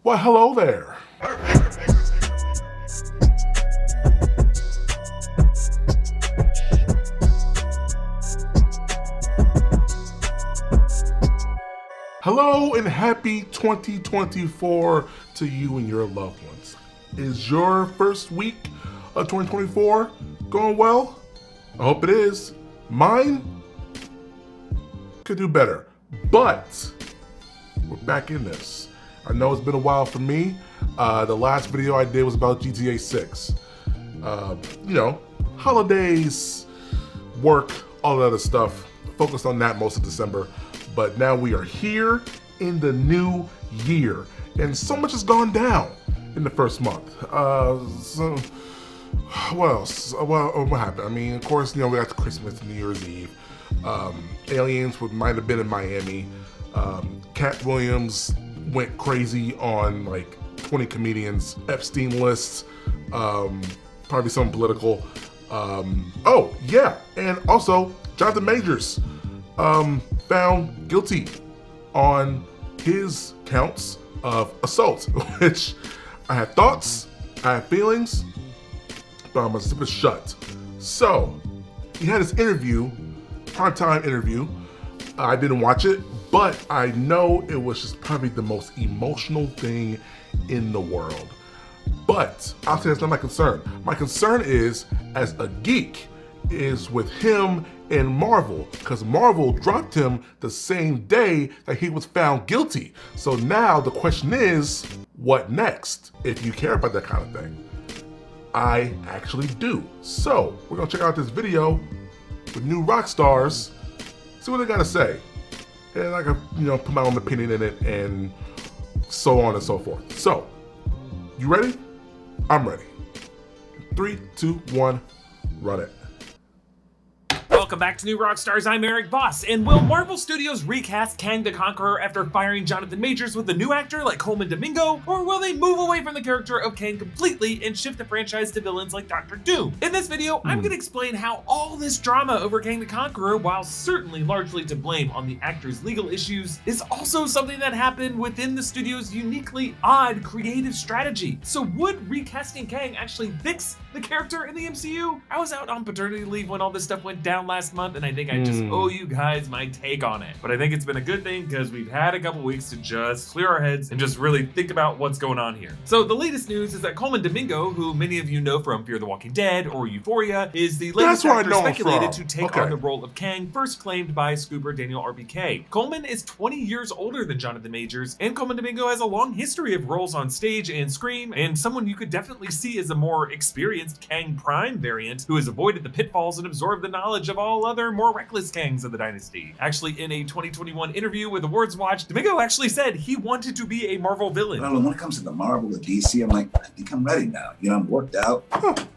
Well, hello there. Hello and happy 2024 to you and your loved ones. Is your first week of 2024 going well? I hope it is. Mine could do better, but we're back in this. I know it's been a while for me. The last video I did was about GTA 6. Holidays, work, all that other stuff. Focused on that most of December. But now we are here in the new year. And so much has gone down in the first month. What else? Well, what happened? I mean, of course, we got Christmas and New Year's Eve. Aliens might have been in Miami. Cat Williams went crazy on like 20 comedians, Epstein lists, probably something political. Oh yeah, and also Jonathan Majors found guilty on his counts of assault, which I had thoughts, I had feelings, but I'm gonna zip it shut. So he had his interview, primetime interview. I didn't watch it, but I know it was just probably the most emotional thing in the world. But I'll say that's not my concern. My concern is, as a geek, is with him and Marvel, because Marvel dropped him the same day that he was found guilty. So now the question is, what next? If you care about that kind of thing. I actually do. So we're gonna check out this video with new Rockstars, see what they gotta say. And I can, put my own opinion in it and so on and so forth. So, you ready? I'm ready. 3, 2, 1, run it. Welcome back to New Rockstars, I'm Eric Voss, and will Marvel Studios recast Kang the Conqueror after firing Jonathan Majors with a new actor like Coleman Domingo, or will they move away from the character of Kang completely and shift the franchise to villains like Dr. Doom? In this video, I'm going to explain how all this drama over Kang the Conqueror, while certainly largely to blame on the actor's legal issues, is also something that happened within the studio's uniquely odd creative strategy. So would recasting Kang actually fix the character in the MCU? I was out on paternity leave when all this stuff went down last month, and I think I just owe you guys my take on it. But I think it's been a good thing because we've had a couple weeks to just clear our heads and just really think about what's going on here. So the latest news is that Coleman Domingo, who many of you know from Fear the Walking Dead or Euphoria, is the latest actor speculated to take on the role of Kang, first claimed by Scooper Daniel RBK. Coleman is 20 years older than Jonathan Majors, and Coleman Domingo has a long history of roles on stage and screen, and someone you could definitely see as a more experienced Kang Prime variant who has avoided the pitfalls and absorbed the knowledge of all other more reckless Kangs of the dynasty. Actually, in a 2021 interview with Awards Watch, Domingo actually said he wanted to be a Marvel villain. When it comes to the Marvel, the DC, I'm like, I think I'm ready now. I'm worked out,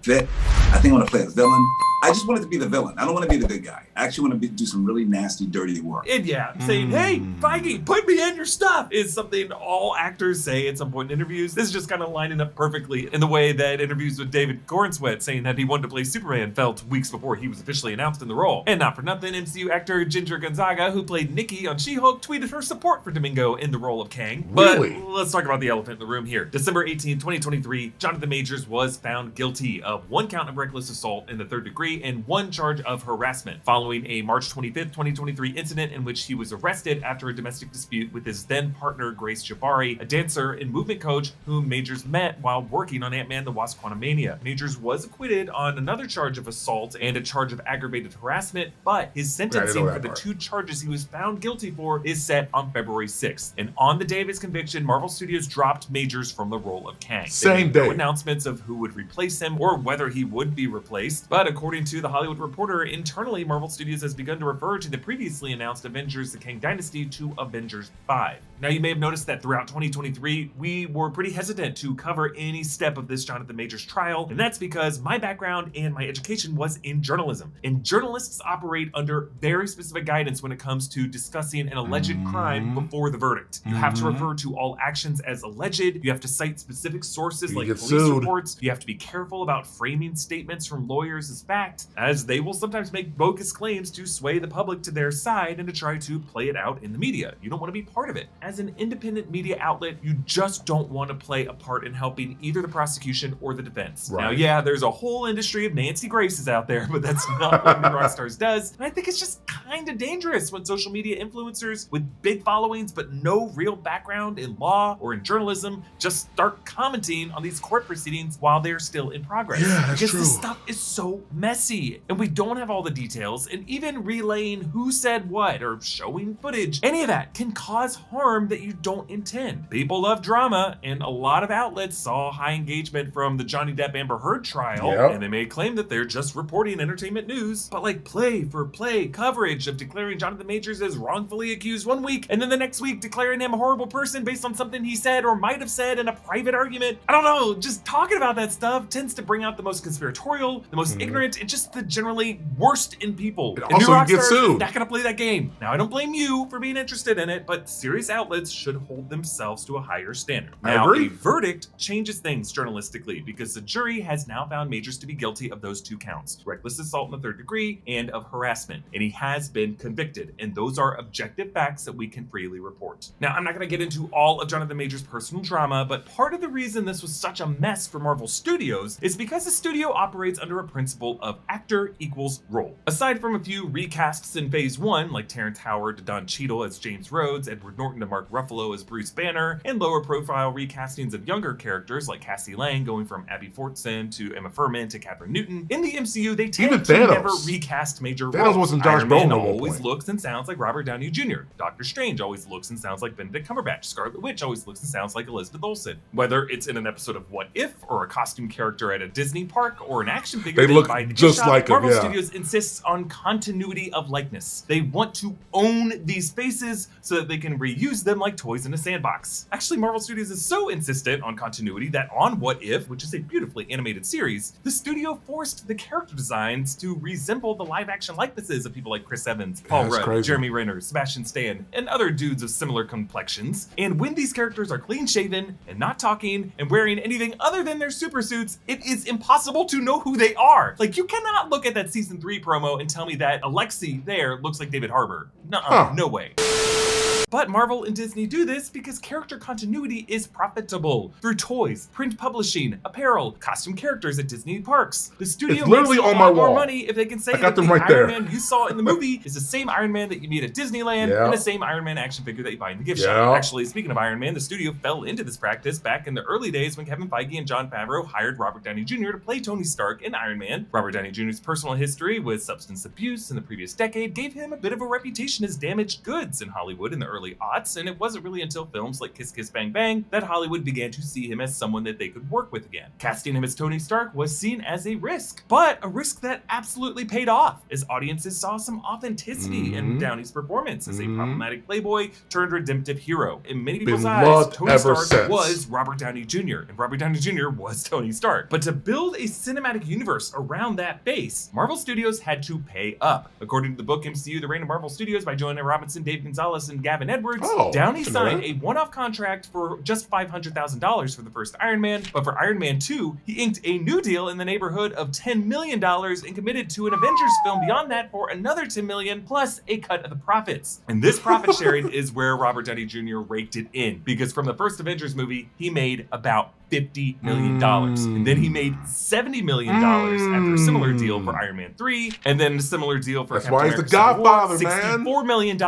fit. I think I want to play a villain. I just wanted to be the villain. I don't want to be the good guy. I actually want to do some really nasty, dirty work. And yeah, saying, hey, Feige, put me in your stuff is something all actors say at some point in interviews. This is just kind of lining up perfectly in the way that interviews with David Cornsweat saying that he wanted to play Superman felt weeks before he was officially announced in the role. And not for nothing, MCU actor Ginger Gonzaga, who played Nikki on She-Hulk, tweeted her support for Domingo in the role of Kang. Really? But let's talk about the elephant in the room here. December 18, 2023, Jonathan Majors was found guilty of 1 count of reckless assault in the 3rd degree and 1 charge of harassment following a March 25th, 2023 incident in which he was arrested after a domestic dispute with his then partner Grace Jabari, a dancer and movement coach whom Majors met while working on Ant-Man the Wasp: Quantumania. Majors was acquitted on another charge of assault and a charge of aggravated harassment, but his sentencing for the 2 charges he was found guilty for is set on February 6th. And on the day of his conviction, Marvel Studios dropped Majors from the role of Kang. Same day. No announcements of who would replace him or whether he would be replaced, but according to The Hollywood Reporter, internally Marvel Studios has begun to refer to the previously announced Avengers: The Kang Dynasty to Avengers 5. Now, you may have noticed that throughout 2023, we were pretty hesitant to cover any step of this Jonathan Majors trial, and that's because my background and my education was in journalism. And journalists operate under very specific guidance when it comes to discussing an alleged crime before the verdict. You have to refer to all actions as alleged, you have to cite specific sources like police reports, you have to be careful about framing statements from lawyers as fact, correct, as they will sometimes make bogus claims to sway the public to their side and to try to play it out in the media. You don't want to be part of it. As an independent media outlet, you just don't want to play a part in helping either the prosecution or the defense. Right. Now, yeah, there's a whole industry of Nancy Graces out there, but that's not what New Rockstars does. And I think it's just kind of dangerous when social media influencers with big followings but no real background in law or in journalism just start commenting on these court proceedings while they're still in progress. Yeah, that's because true. this stuff is so messy and we don't have all the details, and even relaying who said what or showing footage, any of that can cause harm that you don't intend. People love drama, and a lot of outlets saw high engagement from the Johnny Depp Amber Heard trial, Yep. and they may claim that they're just reporting entertainment news, but like play for play coverage of declaring Jonathan Majors as wrongfully accused one week and then the next week declaring him a horrible person based on something he said or might have said in a private argument. I don't know, just talking about that stuff tends to bring out the most conspiratorial, the most ignorant, and just the generally worst in people. And And New also you get Rockstars sued. is not gonna play that game. Now I don't blame you for being interested in it, but serious outlets should hold themselves to a higher standard. I Now, agree. a verdict changes things journalistically because the jury has now found Majors to be guilty of those two counts: reckless assault in the third degree and of harassment. And he has been convicted. And those are objective facts that we can freely report. Now, I'm not going to get into all of Jonathan Majors' personal drama, but part of the reason this was such a mess for Marvel Studios is because the studio operates under a principle of actor equals role. Aside from a few recasts in phase 1, like Terrence Howard to Don Cheadle as James Rhodes, Edward Norton to Mark Ruffalo as Bruce Banner, and lower profile recastings of younger characters like Cassie Lang going from Abby Fortson to Emma Furman to Catherine Newton, in the MCU they tend Even to Thanos. never recast major Thanos roles. wasn't Josh Iron Man Brolin at one always point. looks and sounds like Robert Downey Jr. Doctor Strange always looks and sounds like Benedict Cumberbatch. Scarlet Witch always looks and sounds like Elizabeth Olsen. Whether it's in an episode of What If, or a costume character at a Disney park, or an action figure They look by the just gift shop, like 'em, Marvel yeah. Studios insists on continuity of likeness. They want to own these faces so that they can reuse them like toys in a sandbox. Actually, Marvel Studios is so insistent on continuity that on What If, which is a beautifully animated series, the studio forced the character designs to resemble the live-action likenesses of people like Chris Evans, Paul that's Rudd, crazy. Jeremy Renner, Sebastian Stan, and other dudes of similar complexions. And when these characters are clean-shaven and not talking and wearing anything other than their super suits, it is impossible to know who they are. Like, you cannot look at that season 3 promo and tell me that Alexei there looks like David Harbour. Nuh-uh, Huh. no way. But Marvel and Disney do this because character continuity is profitable through toys, print publishing, apparel, costume characters at Disney parks. The studio It's literally makes a on my lot more wall. money if they can say I got that them the right there. Iron Man you saw in the movie is the same Iron Man that you meet at Disneyland Yeah. and the same Iron Man action figure that you buy in the gift Yeah. shop. Actually, speaking of Iron Man, the studio fell into this practice back in the early days when Kevin Feige and Jon Favreau hired Robert Downey Jr. to play Tony Stark in Iron Man. Robert Downey Jr.'s personal history with substance abuse in the previous decade gave him a bit of a reputation as damaged goods in Hollywood in the early aughts, and it wasn't really until films like Kiss Kiss Bang Bang that Hollywood began to see him as someone that they could work with again. Casting him as Tony Stark was seen as a risk, but a risk that absolutely paid off, as audiences saw some authenticity in Downey's performance as a problematic playboy turned redemptive hero. In many people's eyes, loved Tony ever Stark since. was Robert Downey Jr., and Robert Downey Jr. was Tony Stark. But to build a cinematic universe around that base, Marvel Studios had to pay up. According to the book MCU, The Reign of Marvel Studios by Joanna Robinson, Dave Gonzalez, and Gavin Edwards, Downey didn't know signed that. a one-off contract for just $500,000 for the first Iron Man, but for Iron Man 2, he inked a new deal in the neighborhood of $10 million and committed to an Avengers film beyond that for another $10 million plus a cut of the profits. And this profit sharing is where Robert Downey Jr. raked it in, because from the first Avengers movie, he made about $50 million. And then he made $70 million after a similar deal for Iron Man 3, and then a similar deal for That's Captain why he's the America Civil Godfather, War, man. $64 million.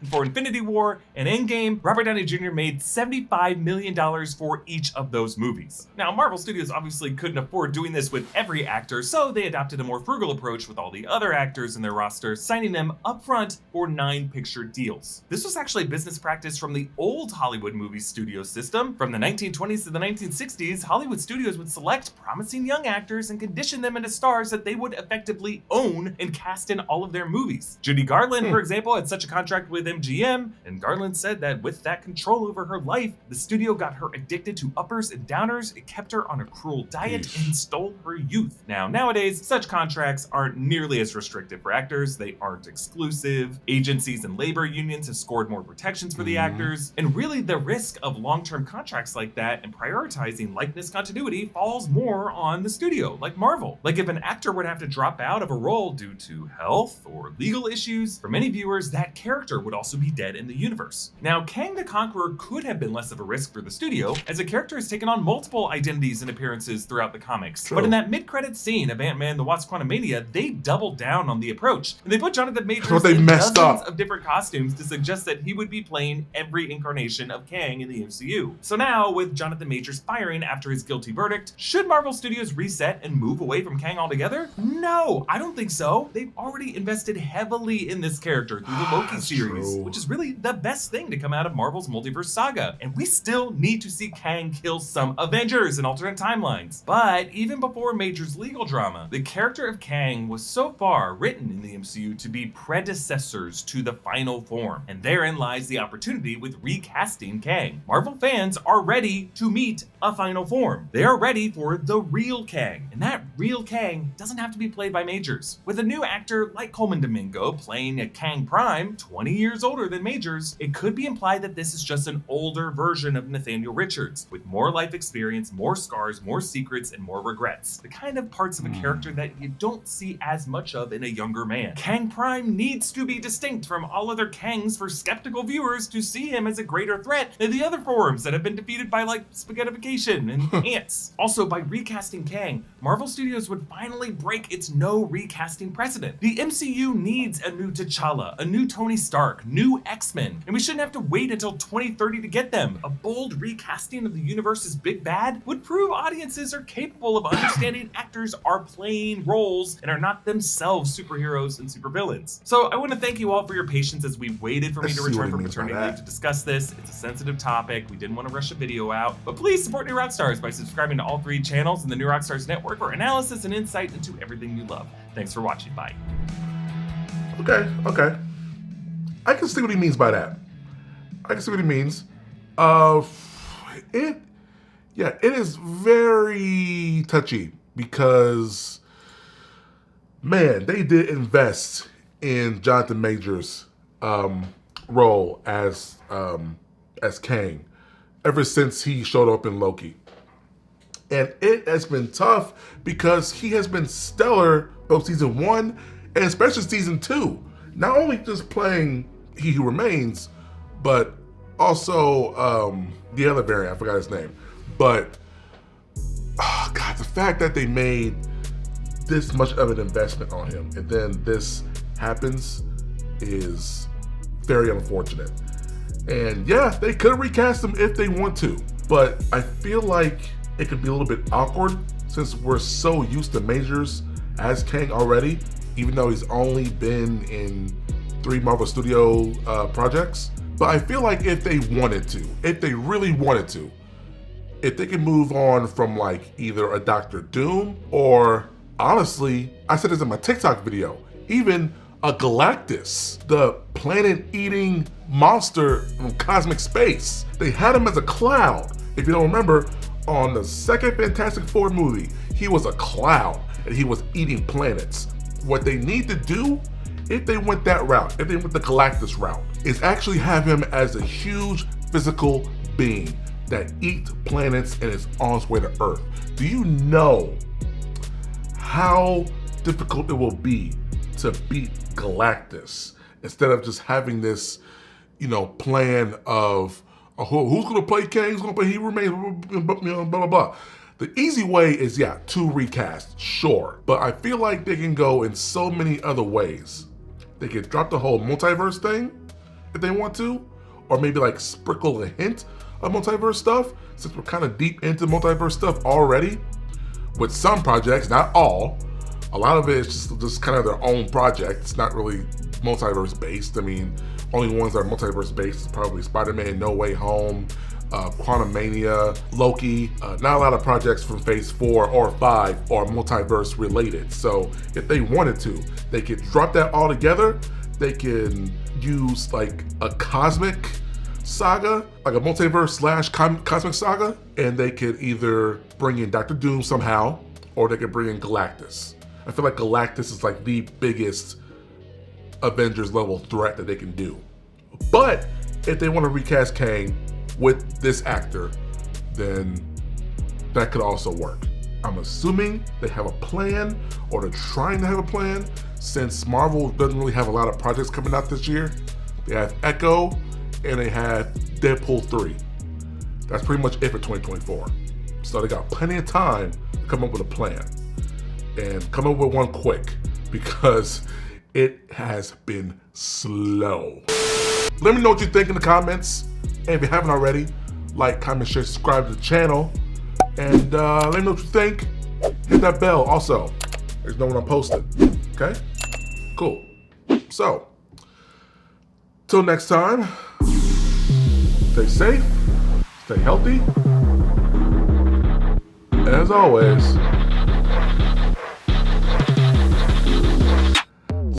And for Infinity War and Endgame, Robert Downey Jr. made $75 million for each of those movies. Now, Marvel Studios obviously couldn't afford doing this with every actor, so they adopted a more frugal approach with all the other actors in their roster, signing them upfront for 9-picture deals. This was actually business practice from the old Hollywood movie studio system. From the 1920s to the 1960s, Hollywood studios would select promising young actors and condition them into stars that they would effectively own and cast in all of their movies. Judy Garland, for example, had such a contract with MGM, and Garland said that with that control over her life, the studio got her addicted to uppers and downers, it kept her on a cruel diet, and stole her youth. Now, nowadays, such contracts aren't nearly as restrictive for actors, they aren't exclusive, agencies and labor unions have scored more protections for the actors, and really the risk of long-term contracts like that and prioritizing prioritizing likeness continuity falls more on the studio, like Marvel. Like if an actor would have to drop out of a role due to health or legal issues, for many viewers, that character would also be dead in the universe. Now, Kang the Conqueror could have been less of a risk for the studio, as the character has taken on multiple identities and appearances throughout the comics. True. But in that mid-credits scene of Ant-Man the Wasp Quantumania, they doubled down on the approach, and they put Jonathan Majors in dozens of different costumes to suggest that he would be playing every incarnation of Kang in the MCU. So now, with Jonathan Majors firing after his guilty verdict, should Marvel Studios reset and move away from Kang altogether? No, I don't think so. They've already invested heavily in this character through the Loki series, which is really the best thing to come out of Marvel's multiverse saga. And we still need to see Kang kill some Avengers in alternate timelines. But even before Major's legal drama, the character of Kang was so far written in the MCU to be predecessors to the final form. And therein lies the opportunity with recasting Kang. Marvel fans are ready to meet a final form. They are ready for the real Kang. And that real Kang doesn't have to be played by Majors. With a new actor like Coleman Domingo playing a Kang Prime, 20 years older than Majors, it could be implied that this is just an older version of Nathaniel Richards, with more life experience, more scars, more secrets, and more regrets. The kind of parts of a character that you don't see as much of in a younger man. Kang Prime needs to be distinct from all other Kangs for skeptical viewers to see him as a greater threat than the other forms that have been defeated by like spaghettification and ants. Also, by recasting Kang, Marvel Studios would finally break its no recasting precedent. The MCU needs a new T'Challa, a new Tony Stark, new X-Men, and we shouldn't have to wait until 2030 to get them. A bold recasting of the universe's big bad would prove audiences are capable of understanding actors are playing roles and are not themselves superheroes and supervillains. So I want to thank you all for your patience as we waited for me to return from maternity leave to discuss this. It's a sensitive topic. We didn't want to rush a video out, but please support New Rockstars by subscribing to all 3 channels in the New Rockstars network for analysis and insight into everything you love. Thanks for watching. Bye. Okay. I can see what he means by that. I can see what he means. It is very touchy because, man, they did invest in Jonathan Majors' role as Kang ever since he showed up in Loki. And it has been tough because he has been stellar both season 1 and especially season 2. Not only just playing He Who Remains, but also the other variant, I forgot his name. But, oh God, the fact that they made this much of an investment on him and then this happens is very unfortunate. And yeah, they could recast him if they want to, but I feel like it could be a little bit awkward since we're so used to Majors as Kang already, even though he's only been in 3 Marvel Studio projects. But I feel like if they wanted to, if they really wanted to, if they could move on from like either a Doctor Doom or, honestly, I said this in my TikTok video, even a Galactus, the planet-eating monster from cosmic space. They had him as a cloud. If you don't remember, on the second Fantastic Four movie, he was a cloud and he was eating planets. What they need to do, if they went that route, if they went the Galactus route, is actually have him as a huge physical being that eats planets and is on its way to Earth. Do you know how difficult it will be to beat Galactus instead of just having this, plan of who's gonna play Kang, who's gonna play He Remains, blah, blah, blah. The easy way is, to recast, sure. But I feel like they can go in so many other ways. They could drop the whole multiverse thing if they want to, or maybe like sprinkle a hint of multiverse stuff, since we're kind of deep into multiverse stuff already. With some projects, not all. A lot of it is just kind of their own project. It's not really multiverse based. I mean, only ones that are multiverse based is probably Spider-Man No Way Home, Quantumania, Loki. Not a lot of projects from Phase 4 or 5 are multiverse related. So if they wanted to, they could drop that all together. They can use like a cosmic saga, like a multiverse / cosmic saga, and they could either bring in Doctor Doom somehow, or they could bring in Galactus. I feel like Galactus is like the biggest Avengers level threat that they can do. But if they want to recast Kang with this actor, then that could also work. I'm assuming they have a plan, or they're trying to have a plan, since Marvel doesn't really have a lot of projects coming out this year. They have Echo, and they have Deadpool 3. That's pretty much it for 2024. So they got plenty of time to come up with a plan. And come up with one quick, because it has been slow. Let me know what you think in the comments. And if you haven't already, like, comment, share, subscribe to the channel. And let me know what you think. Hit that bell also. There's no when I'm posting. Okay? Cool. So, till next time, stay safe, stay healthy, and as always,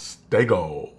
stay gold.